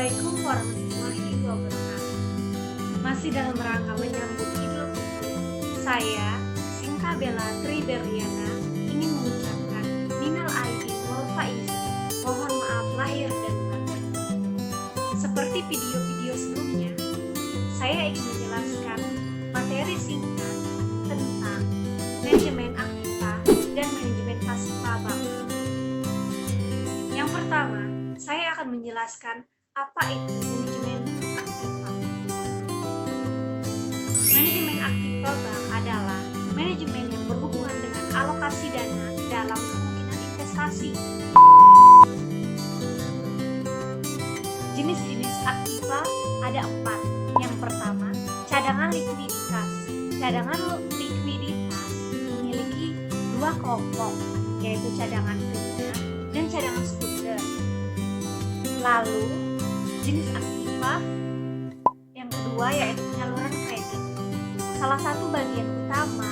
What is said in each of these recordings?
Assalamualaikum warahmatullahi wabarakatuh. Masih dalam rangka menyambut Idul Fitri, saya, Sinta Bella Triberiana, ingin mengucapkan minal aidin wal faizin, mohon maaf lahir dan batin. Seperti video-video sebelumnya, saya ingin menjelaskan materi singkat tentang manajemen aktiva dan manajemen pasiva bank. Yang pertama, saya akan menjelaskan apa itu manajemen aktiva. Manajemen aktiva bank adalah manajemen yang berhubungan dengan alokasi dana dalam kemungkinan investasi. Jenis-jenis aktiva ada 4. Yang pertama, cadangan likuiditas. Cadangan likuiditas memiliki 2 kelompok, yaitu cadangan primer dan cadangan sekunder. Lalu, jenis aktiva yang kedua yaitu penyaluran kredit. Salah satu bagian utama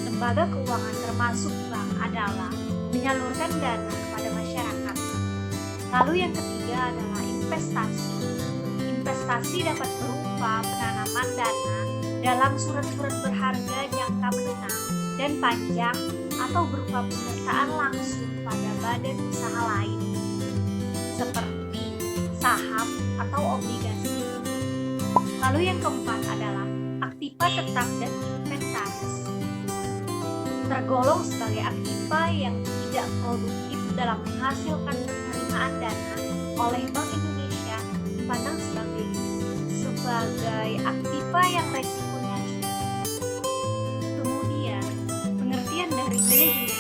lembaga keuangan termasuk bank adalah menyalurkan dana kepada masyarakat. Lalu yang ketiga adalah investasi. Investasi dapat berupa penanaman dana dalam surat-surat berharga jangka menengah dan panjang atau berupa penyertaan langsung pada badan usaha lain seperti saham atau obligasi. Lalu yang keempat adalah aktiva tetap dan inventaris. Tergolong sebagai aktiva yang tidak produktif dalam menghasilkan penerimaan dana oleh Bank Indonesia, dipandang sebagai aktiva yang resikonya tinggi. Kemudian, pengertian dari manajemen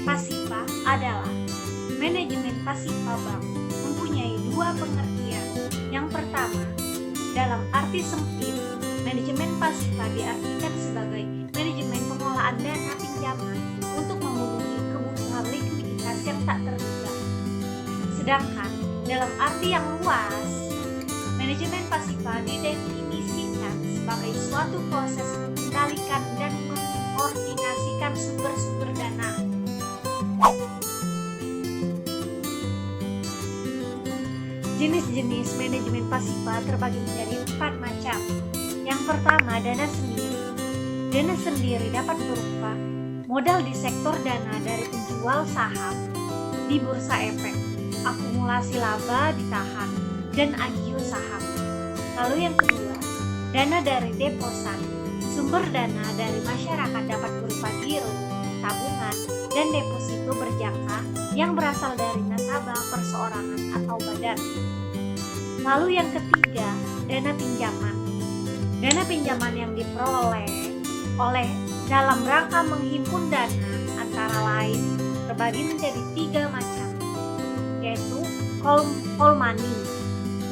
pasiva adalah manajemen pasiva bank mempunyai 2 pengertian. Yang pertama, dalam arti sempit, manajemen pasiva diartikan sebagai manajemen pengelolaan dana pinjaman untuk memenuhi kebutuhan likuiditas yang tak terduga. Sedangkan dalam arti yang luas, manajemen pasiva didefinisikan sebagai suatu proses mengendalikan dan mengkoordinasikan sumber-sumber dana. Jenis-jenis manajemen pasiva terbagi menjadi 4 macam. Yang pertama, dana sendiri. Dana sendiri dapat berupa modal di sektor dana dari penjual saham di bursa efek, akumulasi laba ditahan, dan agio saham. Lalu yang kedua, dana dari deposan. Sumber dana dari masyarakat dapat berupa giro, tabungan, dan deposito berjangka yang berasal dari nasabah perseorangan atau badan. Lalu yang ketiga, dana pinjaman. Dana pinjaman yang diperoleh oleh dalam rangka menghimpun dana antara lain terbagi menjadi 3 macam, yaitu call money,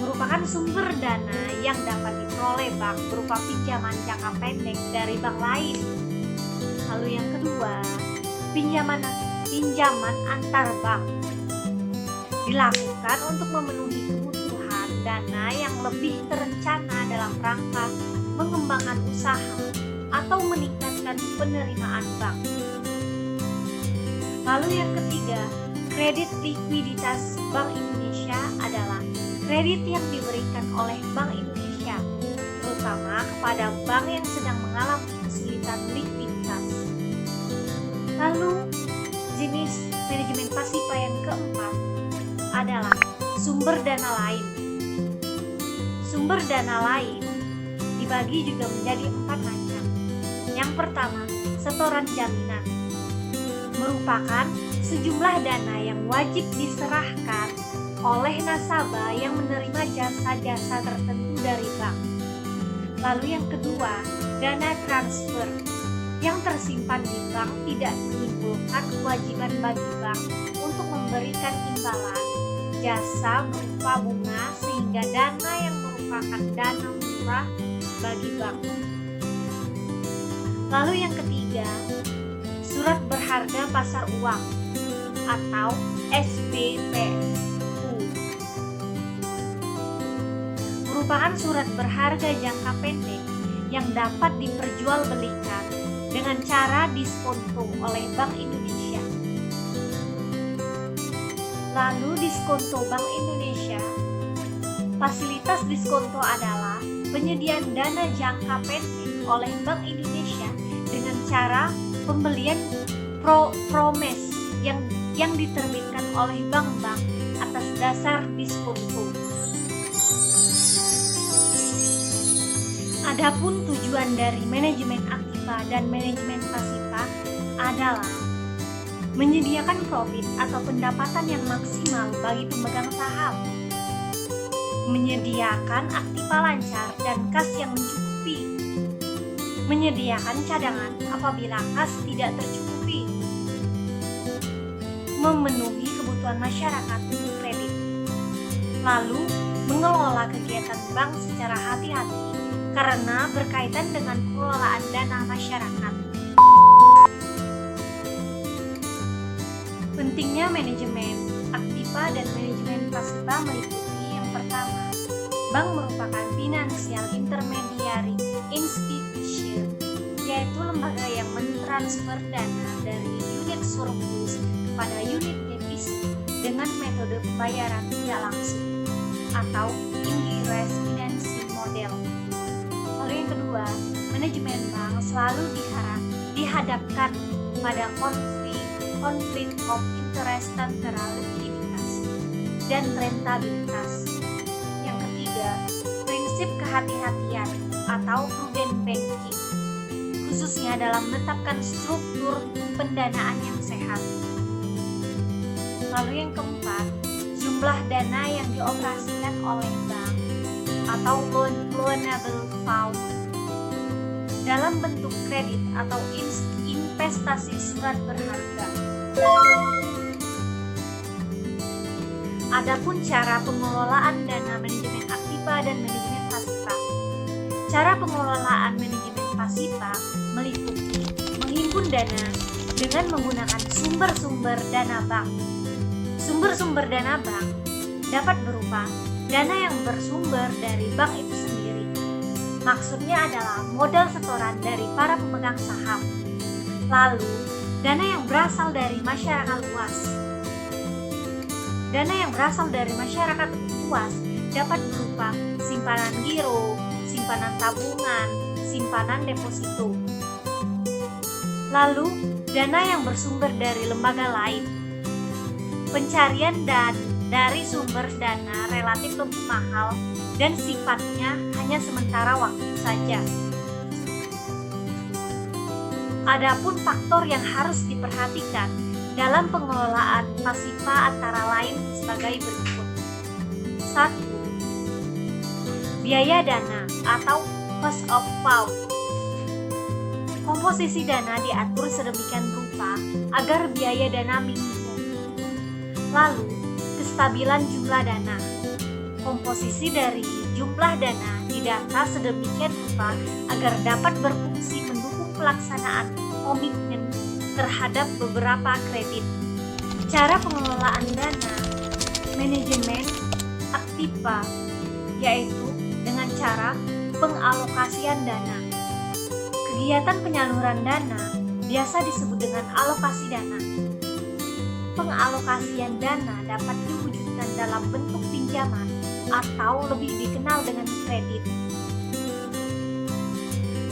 merupakan sumber dana yang dapat diperoleh bank berupa pinjaman jangka pendek dari bank lain. Lalu yang kedua, pinjaman antar bank, dilakukan untuk memenuhi kebutuhan dana yang lebih terencana dalam rangka mengembangkan usaha atau meningkatkan penerimaan bank. Lalu yang ketiga, kredit likuiditas Bank Indonesia adalah kredit yang diberikan oleh Bank Indonesia, terutama kepada bank yang sedang mengalami kesulitan likuiditas. Lalu, jenis manajemen pasiva yang keempat adalah sumber dana lain. Sumber dana lain dibagi juga menjadi 4 macam. Yang pertama, setoran jaminan, merupakan sejumlah dana yang wajib diserahkan oleh nasabah yang menerima jasa-jasa tertentu dari bank. Lalu yang kedua, dana transfer, yang tersimpan di bank tidak menimbulkan kewajiban bagi bank untuk memberikan imbalan jasa berupa bunga, sehingga dana yang merupakan dana murah bagi bank. Lalu yang ketiga, surat berharga pasar uang atau SBPU, merupakan surat berharga jangka pendek yang dapat diperjualbelikan dengan cara diskonto oleh Bank Indonesia. Lalu diskonto Bank Indonesia Fasilitas diskonto adalah penyediaan dana jangka pendek oleh Bank Indonesia dengan cara pembelian promes yang diterbitkan oleh bank-bank atas dasar diskonto. Adapun tujuan dari manajemen aktiva dan manajemen pasiva adalah menyediakan profit atau pendapatan yang maksimal bagi pemegang saham, menyediakan aktiva lancar dan kas yang mencukupi, menyediakan cadangan apabila kas tidak tercukupi, memenuhi kebutuhan masyarakat untuk kredit, lalu mengelola kegiatan bank secara hati-hati karena berkaitan dengan pengelolaan dana masyarakat. Pentingnya manajemen aktiva dan manajemen pasiva meliputi yang pertama, bank merupakan financial intermediary institution, yaitu lembaga yang mentransfer dana dari unit surplus kepada unit defisit dengan metode pembayaran tidak langsung atau indirect financing model. Lalu yang kedua, manajemen bank selalu dihadapkan pada konflik of interest antara likuiditas dan rentabilitas. Yang ketiga, prinsip kehati-hatian atau prudent banking, khususnya dalam menetapkan struktur pendanaan yang sehat. Lalu yang keempat, jumlah dana yang dioperasikan oleh bank atau loanable fund dalam bentuk kredit atau investasi surat berharga. Adapun cara pengelolaan dana manajemen aktiva dan manajemen pasiva. Cara pengelolaan manajemen pasiva meliputi menghimpun dana dengan menggunakan sumber-sumber dana bank. Sumber-sumber dana bank dapat berupa dana yang bersumber dari bank itu sendiri. Maksudnya adalah modal setoran dari para pemegang saham. Lalu, dana yang berasal dari masyarakat luas. Dana yang berasal dari masyarakat luas dapat berupa simpanan giro, simpanan tabungan, simpanan deposito. Lalu, dana yang bersumber dari lembaga lain. Pencarian dan dari sumber dana relatif lebih mahal dan sifatnya hanya sementara waktu saja. Adapun faktor yang harus diperhatikan dalam pengelolaan pasiva antara lain sebagai berikut. 1. Biaya dana atau cost of fund. Komposisi dana diatur sedemikian rupa agar biaya dana minimum. Lalu, kestabilan jumlah dana. Komposisi dari jumlah dana didata sedemikian rupa agar dapat berfungsi mendukung pelaksanaan komitmen terhadap beberapa kredit. Cara pengelolaan dana manajemen aktiva yaitu dengan cara pengalokasian dana. Kegiatan penyaluran dana biasa disebut dengan alokasi dana. Pengalokasian dana dapat diwujudkan dalam bentuk pinjaman atau lebih dikenal dengan kredit.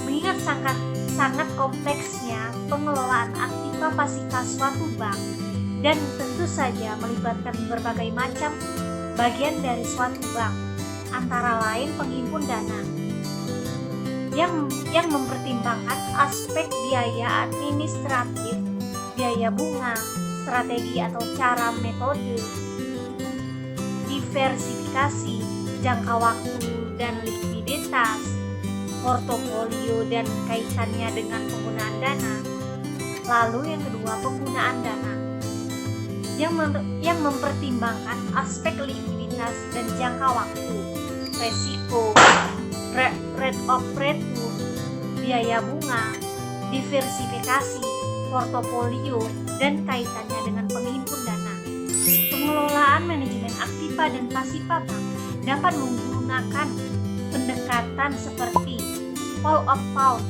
Mengingat sangat kompleksnya pengelolaan aktiva pasiva suatu bank dan tentu saja melibatkan berbagai macam bagian dari suatu bank, antara lain penghimpun dana yang mempertimbangkan aspek biaya administratif, biaya bunga, strategi atau cara metode, diversifikasi, jangka waktu dan likuiditas, portofolio dan kaitannya dengan penggunaan dana. Lalu yang kedua, penggunaan dana yang mempertimbangkan aspek likuiditas dan jangka waktu, resiko, rate of return, biaya bunga, diversifikasi, portofolio dan kaitannya dengan penghimpun dana. Pengelolaan manajemen aktiva dan pasiva bank dapat menggunakan pendekatan seperti whole of fund.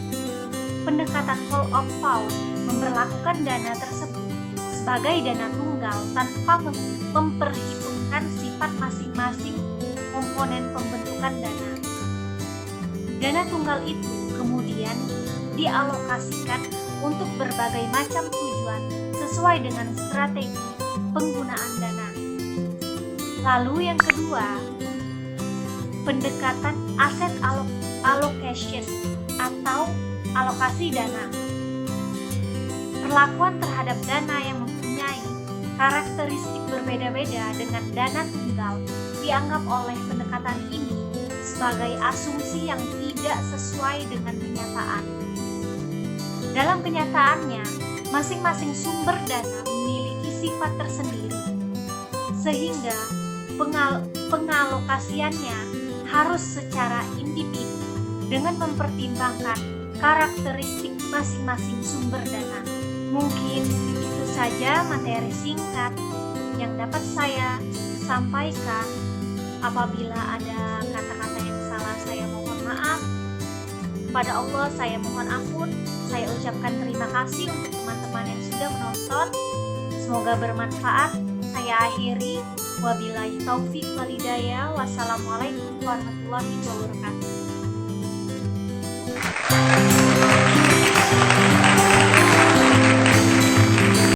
Pendekatan whole of fund memperlakukan dana tersebut sebagai dana tunggal tanpa memperhitungkan sifat masing-masing komponen komponen pembentukan dana. Dana tunggal itu kemudian dialokasikan untuk berbagai macam tujuan sesuai dengan strategi penggunaan dana. Lalu yang kedua, pendekatan asset allocation atau alokasi dana. Perlakuan terhadap dana yang mempunyai karakteristik berbeda-beda dengan dana tunggal dianggap oleh pendekatan ini sebagai asumsi yang tidak sesuai dengan kenyataan. Dalam kenyataannya, masing-masing sumber dana memiliki sifat tersendiri, sehingga pengalokasiannya harus secara individu dengan mempertimbangkan karakteristik masing-masing sumber dana. Mungkin itu saja materi singkat yang dapat saya sampaikan. Apabila ada kata-kata yang salah, saya mohon maaf. Kepada Allah saya mohon ampun. Saya ucapkan terima kasih untuk teman-teman yang sudah menonton. Semoga bermanfaat. Saya akhiri. Wabillahi taufiq wal hidayah. Wassalamualaikum warahmatullahi wabarakatuh.